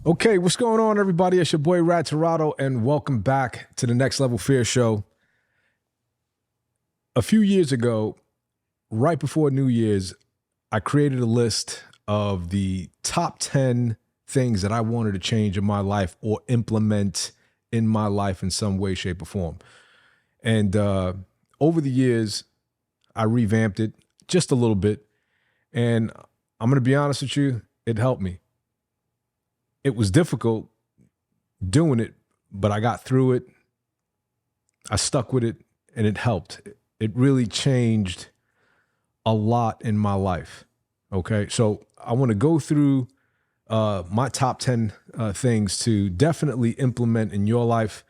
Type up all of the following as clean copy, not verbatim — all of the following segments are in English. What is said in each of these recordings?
Okay, what's going on, everybody? It's your boy Tirado, and welcome back to the Next Level Fear Show. A few years ago, right before New Year's, I created a list of the top 10 things that I wanted to change in my life or implement in my life in some way, shape, or form. And over the years, I revamped it just a little bit. And I'm going to be honest with you, it helped me. It was difficult doing it, but I got through it. I stuck with it, and it helped. It really changed a lot in my life. Okay, so I want to go through my top 10 things to definitely implement in your life.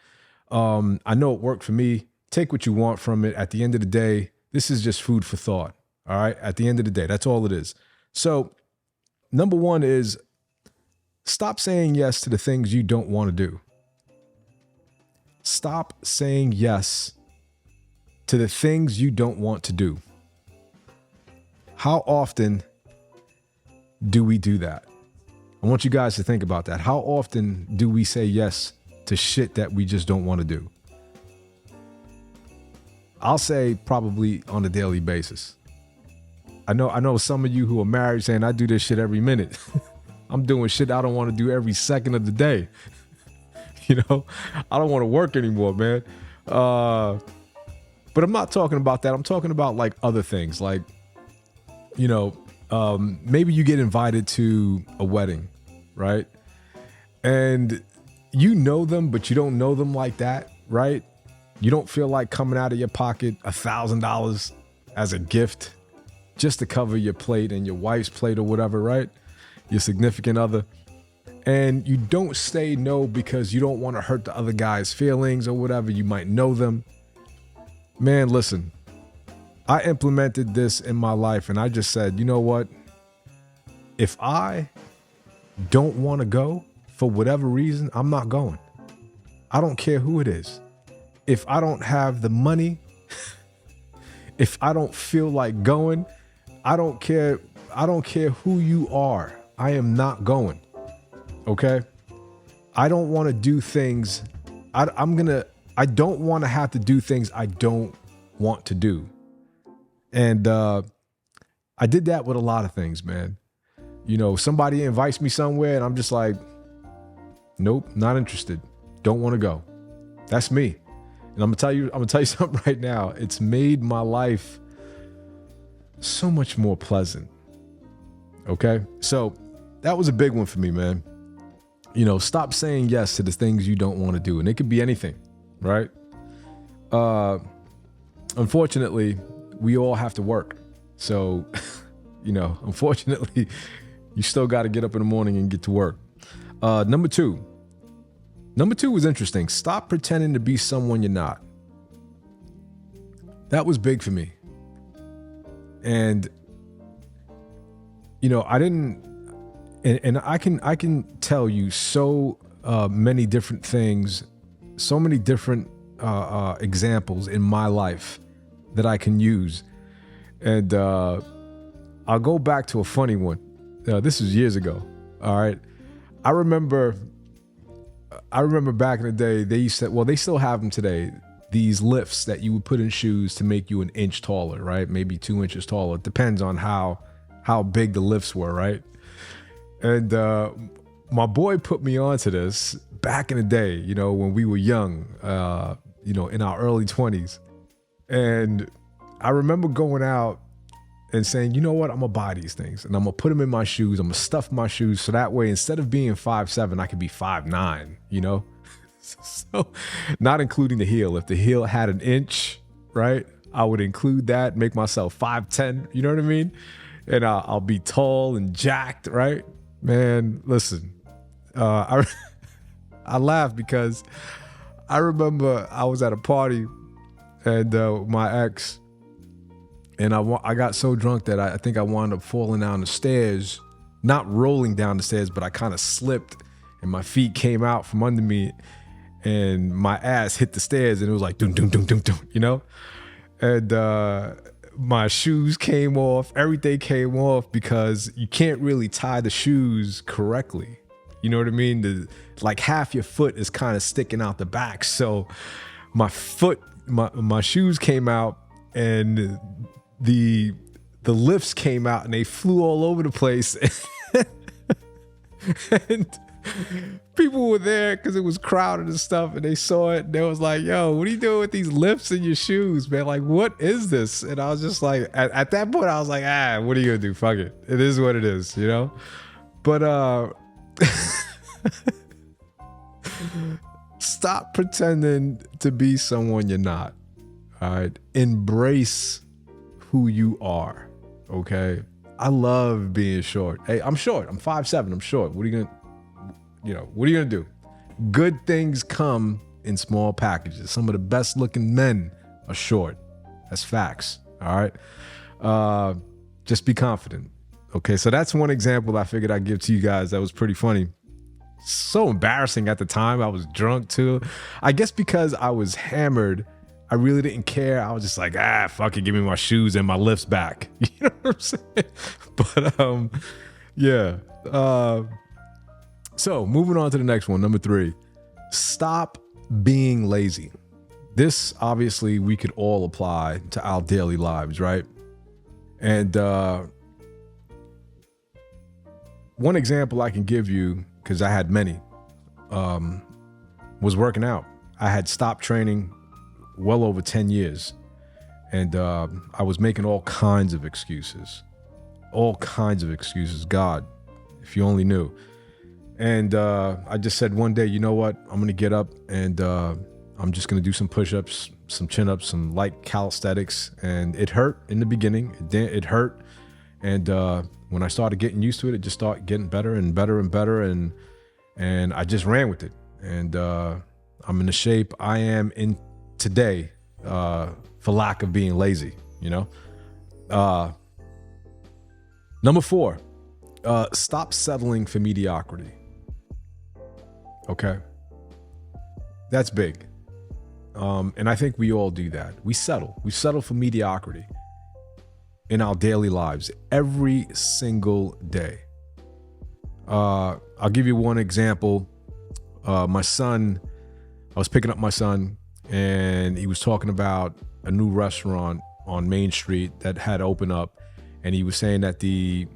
I know it worked for me. Take what you want from it. At the end of the day, this is just food for thought. All right, at the end of the day, that's all it is. So number one is, stop saying yes to the things you don't want to do. Stop saying yes to the things you don't want to do. How often do we do that? I want you guys to think about that. How often do we say yes to shit that we just don't want to do? I'll say probably on a daily basis. I know some of you who are married saying, I do this shit every minute. I'm doing shit I don't want to do every second of the day. I don't want to work anymore, man. But I'm not talking about that. I'm talking about like other things. Like, maybe you get invited to a wedding, right? And you know them, but you don't know them like that, right? You don't feel like coming out of your pocket $1,000 as a gift just to cover your plate and your wife's plate or whatever, right? Your significant other. And you don't say no because you don't want to hurt the other guy's feelings or whatever. You might know them. Man, listen, I implemented this in my life and I just said, you know what? If I don't want to go for whatever reason, I'm not going. I don't care who it is. If I don't have the money, if I don't feel like going, I don't care who you are. I am not going. Okay? I don't want to do things. I don't want to have to do things I don't want to do. And I did that with a lot of things, man. Somebody invites me somewhere and I'm just like, nope, not interested. Don't want to go. That's me. And I'm gonna tell you something right now. It's made my life so much more pleasant. Okay? So that was a big one for me, man. Stop saying yes to the things you don't want to do. And it could be anything, right? Unfortunately, we all have to work. So, unfortunately, you still got to get up in the morning and get to work. Number two was interesting. Stop pretending to be someone you're not. That was big for me. And, I didn't, and I can tell you so many different things, so many different examples in my life that I can use. And I'll go back to a funny one. This was years ago. All right. I remember back in the day, they still have them today. These lifts that you would put in shoes to make you an inch taller, right? Maybe 2 inches taller. It depends on how big the lifts were, right? And my boy put me onto this back in the day, when we were young, in our early 20s. And I remember going out and saying, you know what, I'm gonna buy these things and I'm gonna put them in my shoes. I'm gonna stuff my shoes so that way, instead of being 5'7", I could be 5'9", So not including the heel. If the heel had an inch, right, I would include that, make myself 5'10", you know what I mean? And I'll be tall and jacked, right? Man, listen, I laugh because I remember I was at a party and my ex, and I got so drunk that I think I wound up falling down the stairs, not rolling down the stairs, but I kind of slipped and my feet came out from under me and my ass hit the stairs and it was like, doom, doom, doom, doom, doom, And my shoes came off, everything came off because you can't really tie the shoes correctly. You know what I mean? Like half your foot is kind of sticking out the back. So my shoes came out and the lifts came out and they flew all over the place. And people were there because it was crowded and stuff, and they saw it and they was like, yo, what are you doing with these lifts in your shoes, man? Like, what is this? And I was just like, at that point, I was like, what are you gonna do? Fuck it. It is what it is, you know? But stop pretending to be someone you're not. All right. Embrace who you are. Okay. I love being short. Hey, I'm short. I'm 5'7". I'm short. What are you gonna do? Good things come in small packages. Some of the best looking men are short. That's facts. All right. Just be confident. Okay. So that's one example I figured I'd give to you guys. That was pretty funny. So embarrassing at the time. I was drunk too. I guess because I was hammered, I really didn't care. I was just like, fuck it, give me my shoes and my lifts back. You know what I'm saying? But yeah. So moving on to the next one, number 3. Stop being lazy. This obviously we could all apply to our daily lives, right? And one example I can give you, because I had many, was working out. I had stopped training well over 10 years. And I was making all kinds of excuses. God, if you only knew. And I just said one day, you know what? I'm going to get up and I'm just going to do some push-ups, some chin-ups, some light calisthenics. And it hurt in the beginning. It hurt. And when I started getting used to it, it just started getting better and better and better. And I just ran with it. And I'm in the shape I am in today for lack of being lazy, you know? Number 4, stop settling for mediocrity. Okay. That's big. And I think we all do that. We settle for mediocrity in our daily lives every single day. I'll give you one example. My son, I was picking up my son and he was talking about a new restaurant on Main Street that had opened up. And he was saying that the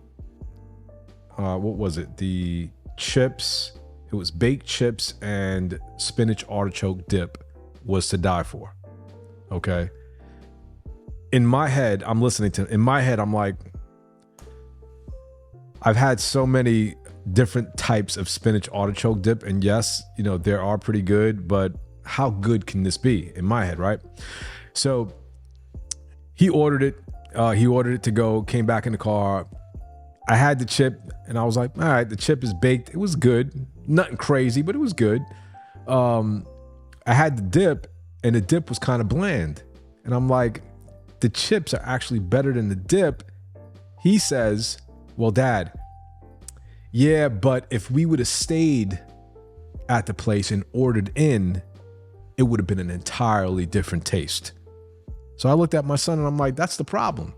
chips, it was baked chips and spinach artichoke dip was to die for. Okay. In my head, I'm listening to, in my head, I'm like, I've had so many different types of spinach artichoke dip. And yes, you know, they are pretty good, but how good can this be in my head, right? So he ordered it. He ordered it to go, came back in the car. I had the chip and I was like, all right, the chip is baked. It was good. Nothing crazy, but it was good. I had the dip and the dip was kind of bland. And I'm like, the chips are actually better than the dip. He says, well, Dad, yeah, but if we would have stayed at the place and ordered in, it would have been an entirely different taste. So I looked at my son and I'm like, that's the problem.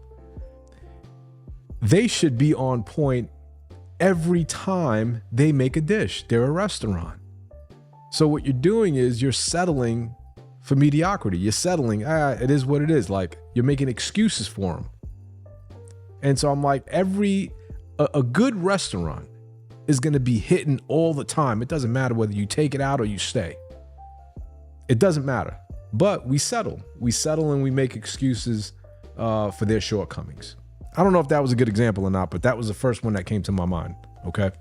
They should be on point every time they make a dish. They're a restaurant. So what you're doing is you're settling for mediocrity. You're settling, it is what it is. Like, you're making excuses for them. And so I'm like, a good restaurant is going to be hitting all the time. It doesn't matter whether you take it out or you stay. It doesn't matter. But we settle and we make excuses for their shortcomings. I don't know if that was a good example or not, but that was the first one that came to my mind. Okay.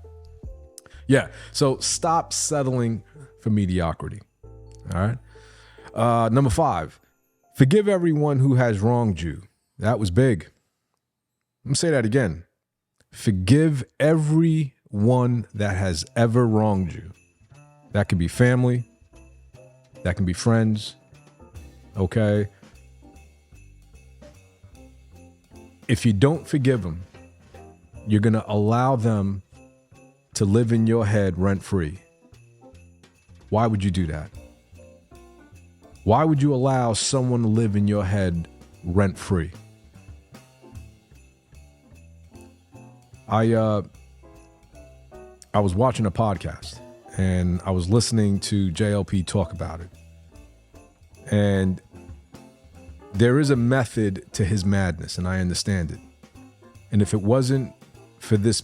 Yeah. So stop settling for mediocrity. All right. Number 5, forgive everyone who has wronged you. That was big. Let me say that again. Forgive everyone that has ever wronged you. That can be family. That can be friends. Okay. If you don't forgive them, you're going to allow them to live in your head rent-free. Why would you do that? Why would you allow someone to live in your head rent-free? I I was watching a podcast and I was listening to JLP talk about it. And there is a method to his madness, and I understand it. And if it wasn't for this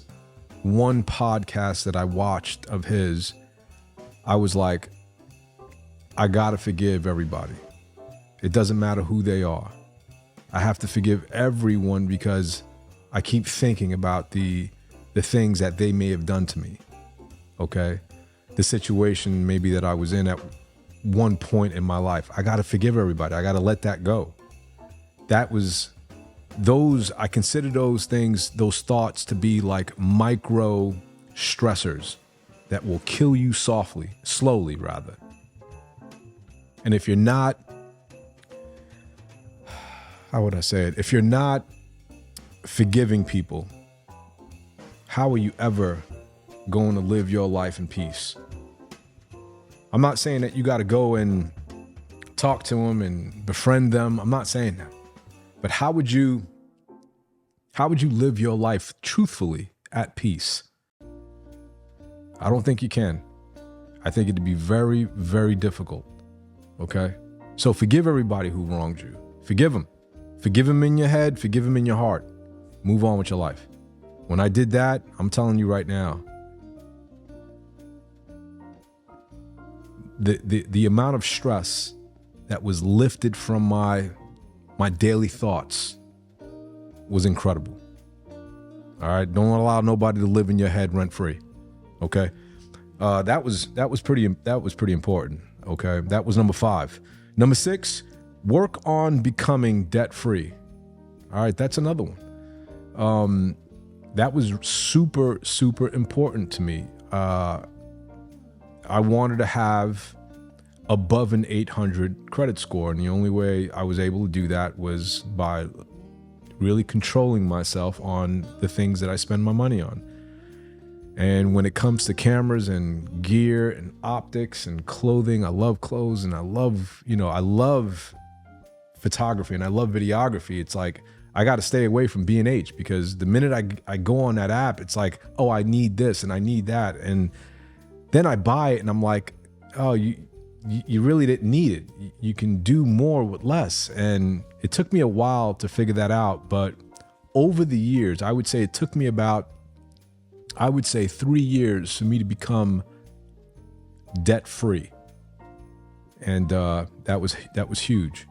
one podcast that I watched of his, I was like, I gotta forgive everybody. It doesn't matter who they are. I have to forgive everyone because I keep thinking about the things that they may have done to me. Okay? The situation maybe that I was in at one point in my life. I gotta forgive everybody. I gotta let that go. I consider those things, those thoughts to be like micro stressors that will kill you slowly rather. And if you're not, how would I say it? If you're not forgiving people, how are you ever going to live your life in peace? I'm not saying that you got to go and talk to them and befriend them. I'm not saying that. But how would you live your life truthfully at peace? I don't think you can. I think it'd be very, very difficult. Okay? So forgive everybody who wronged you. Forgive them. Forgive them in your head. Forgive them in your heart. Move on with your life. When I did that, I'm telling you right now, the amount of stress that was lifted from my daily thoughts was incredible. All right, don't allow nobody to live in your head rent free. Okay, that was pretty important. Okay, that was number 5. Number 6, work on becoming debt free. All right, that's another one. That was super, super important to me. I wanted to have above an 800 credit score, and the only way I was able to do that was by really controlling myself on the things that I spend my money on. And when it comes to cameras and gear and optics and clothing, I love clothes and I love photography and I love videography. It's like, I got to stay away from B&H because the minute I go on that app, it's like, oh, I need this and I need that. And then I buy it and I'm like, oh, you really didn't need it. You can do more with less. And it took me a while to figure that out. But over the years, I would say it took me about, 3 years for me to become debt free. And that was huge.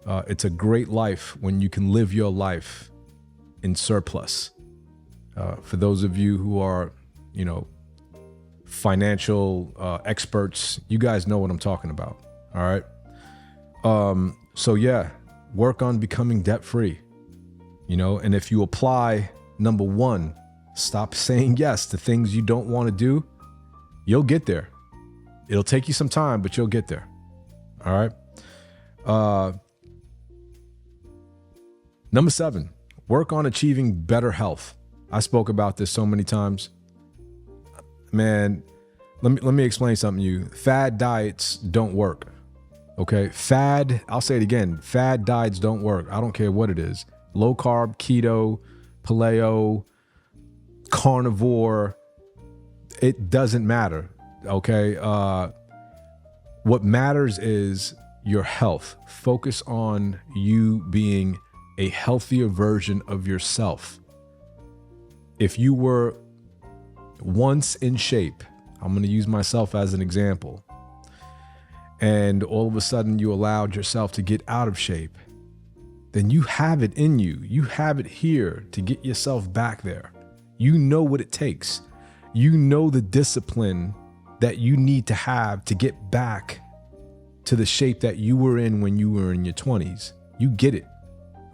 It's a great life when you can live your life in surplus. For those of you who are, financial experts, you guys know what I'm talking about. All right. So yeah, work on becoming debt free, and if you apply number 1, stop saying yes to things you don't want to do, you'll get there. It'll take you some time, but you'll get there. All right. Number 7, work on achieving better health. I spoke about this so many times. Man, let me explain something to you. Fad diets don't work. Okay? I'll say it again. Fad diets don't work. I don't care what it is. Low carb, keto, paleo, carnivore. It doesn't matter. Okay? What matters is your health. Focus on you being a healthier version of yourself. If you were once in shape, I'm going to use myself as an example, and all of a sudden you allowed yourself to get out of shape, then you have it in you. You have it here to get yourself back there. You know what it takes. You know the discipline that you need to have to get back to the shape that you were in when you were in your 20s. You get it.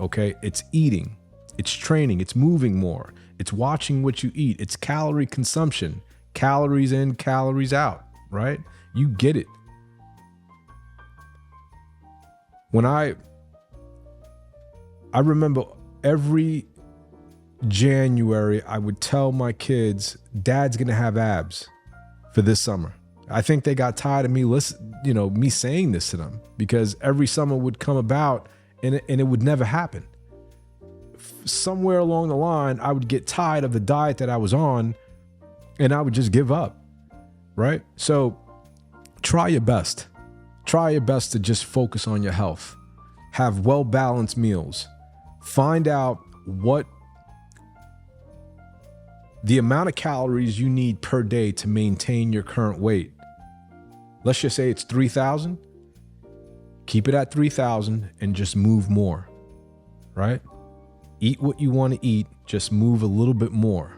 Okay? It's eating. It's training. It's moving more. It's watching what you eat. It's calorie consumption. Calories in, calories out, right? You get it. When I remember every January, I would tell my kids, Dad's going to have abs for this summer. I think they got tired of me saying this to them, because every summer would come about and it would never happen. Somewhere along the line, I would get tired of the diet that I was on, and I would just give up, right? So try your best. Try your best to just focus on your health. Have well-balanced meals. Find out what the amount of calories you need per day to maintain your current weight. Let's just say it's 3,000. Keep it at 3,000 and just move more, right? Eat what you want to eat, just move a little bit more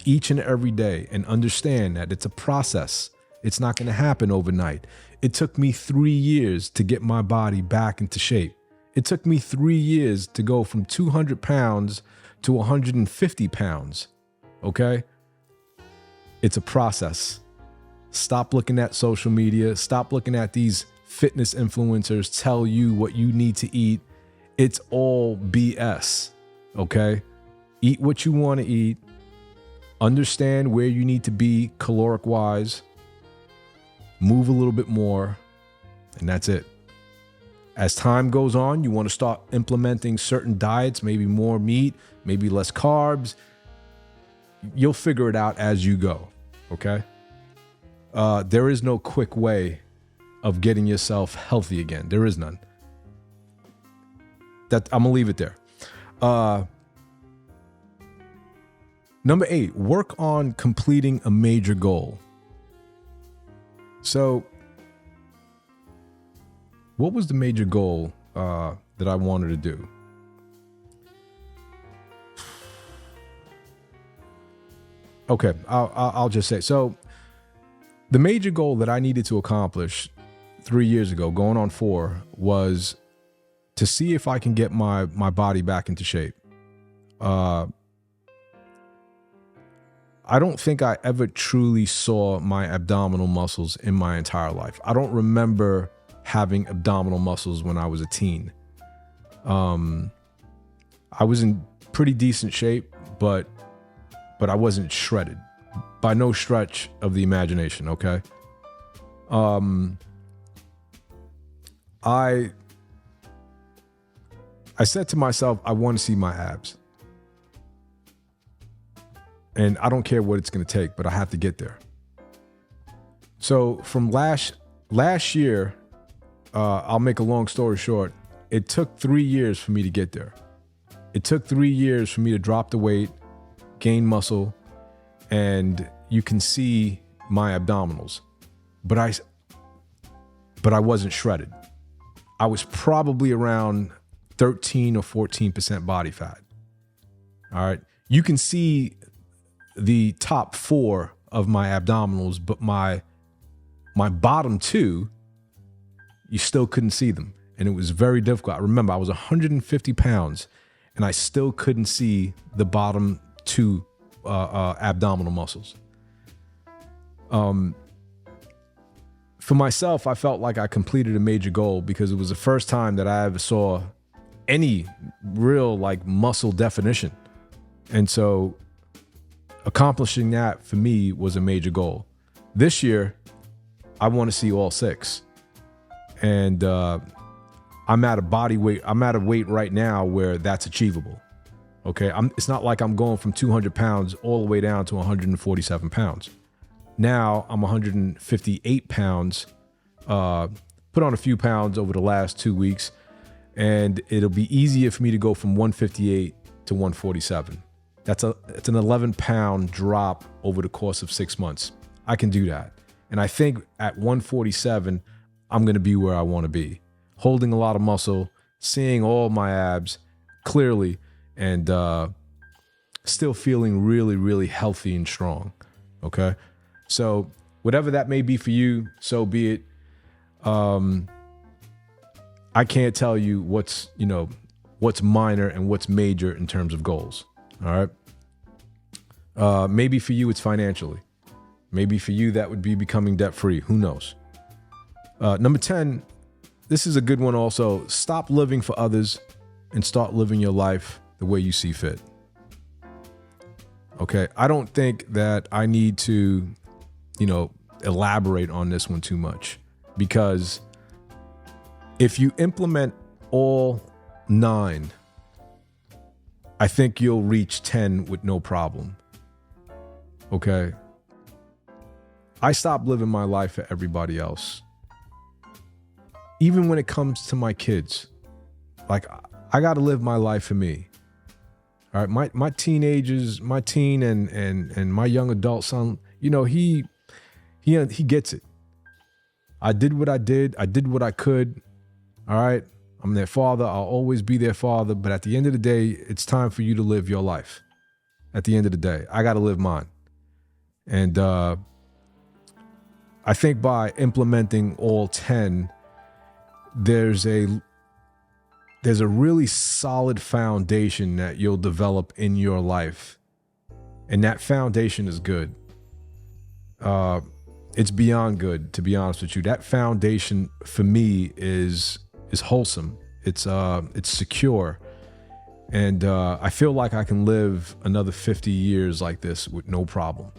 each and every day, and understand that it's a process. It's not going to happen overnight. It took me 3 years to get my body back into shape. It took me 3 years to go from 200 pounds to 150 pounds. Okay? It's a process. Stop looking at social media. Stop looking at these fitness influencers tell you what you need to eat. It's all BS. Okay? Eat what you want to eat. Understand where you need to be caloric wise. Move a little bit more. And that's it. As time goes on, you want to start implementing certain diets, maybe more meat, maybe less carbs. You'll figure it out as you go, okay? There is no quick way of getting yourself healthy again. There is none. I'm gonna leave it there. Number 8, work on completing a major goal. So, what was the major goal that I wanted to do? Okay, I'll just say. So, the major goal that I needed to accomplish 3 years ago, going on 4, was to see if I can get my body back into shape. I don't think I ever truly saw my abdominal muscles in my entire life. I don't remember having abdominal muscles when I was a teen. I was in pretty decent shape, but I wasn't shredded by no stretch of the imagination. Okay. I said to myself, I want to see my abs. And I don't care what it's going to take, but I have to get there. So from last year, I'll make a long story short. It took 3 years for me to get there. It took 3 years for me to drop the weight, gain muscle, and you can see my abdominals. But I wasn't shredded. I was probably around 13 or 14% body fat. All right. You can see the top 4 of my abdominals, but my bottom 2, you still couldn't see them. And it was very difficult. I remember I was 150 pounds and I still couldn't see the bottom 2 abdominal muscles. For myself, I felt like I completed a major goal because it was the first time that I ever saw any real like muscle definition. And so accomplishing that for me was a major goal. This year, I want to see all 6. And I'm at a weight right now where that's achievable. Okay. It's not like I'm going from 200 pounds all the way down to 147 pounds. Now I'm 158 pounds, put on a few pounds over the last 2 weeks, and it'll be easier for me to go from 158 to 147. It's an 11 pound drop over the course of 6 months. I can do that. And I think at 147, I'm going to be where I want to be, holding a lot of muscle, seeing all my abs clearly, and still feeling really, really healthy and strong. Okay. So whatever that may be for you, so be it. I can't tell you what's minor and what's major in terms of goals. All right. Maybe for you, it's financially. Maybe for you, that would be becoming debt free. Who knows? Number 10, this is a good one also. Stop living for others and start living your life the way you see fit. Okay. I don't think that I need to, elaborate on this one too much, because if you implement all 9, I think you'll reach 10 with no problem. Okay. I stopped living my life for everybody else. Even when it comes to my kids, like I got to live my life for me. All right, my teenagers, my teen and my young adult son, you know, he gets it. I did what I did. I did what I could. All right, I'm their father. I'll always be their father. But at the end of the day, it's time for you to live your life. At the end of the day, I got to live mine. And I think by implementing all 10, there's a really solid foundation that you'll develop in your life. And that foundation is good. It's beyond good, to be honest with you. That foundation for me is wholesome. It's secure. And I feel like I can live another 50 years like this with no problem.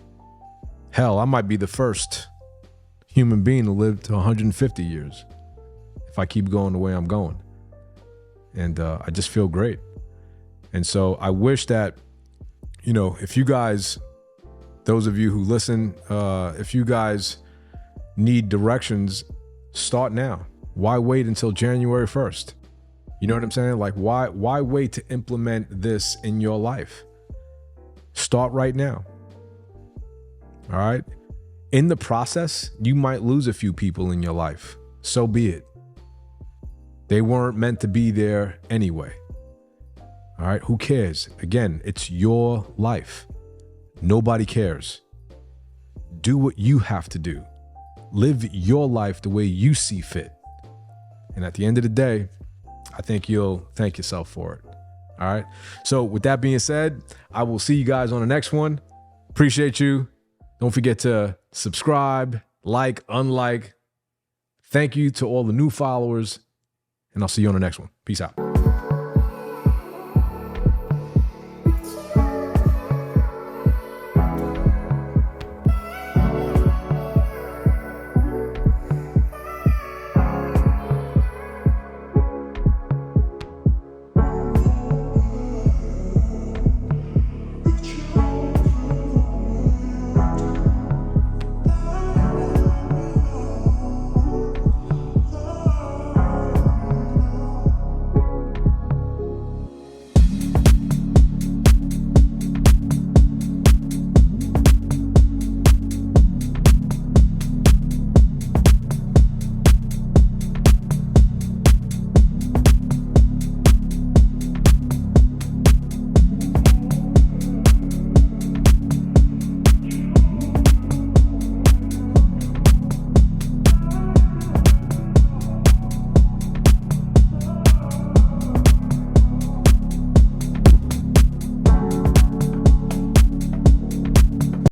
Hell, I might be the first human being to live to 150 years if I keep going the way I'm going. And I just feel great. And so I wish that, you know, if you guys, those of you who listen, if you guys need directions, start now. Why wait until January 1st? You know what I'm saying? Like, why wait to implement this in your life? Start right now. All right. In the process, you might lose a few people in your life. So be it. They weren't meant to be there anyway. All right. Who cares? Again, it's your life. Nobody cares. Do what you have to do. Live your life the way you see fit. And at the end of the day, I think you'll thank yourself for it. All right. So with that being said, I will see you guys on the next one. Appreciate you. Don't forget to subscribe, like, unlike. Thank you to all the new followers, and I'll see you on the next one. Peace out.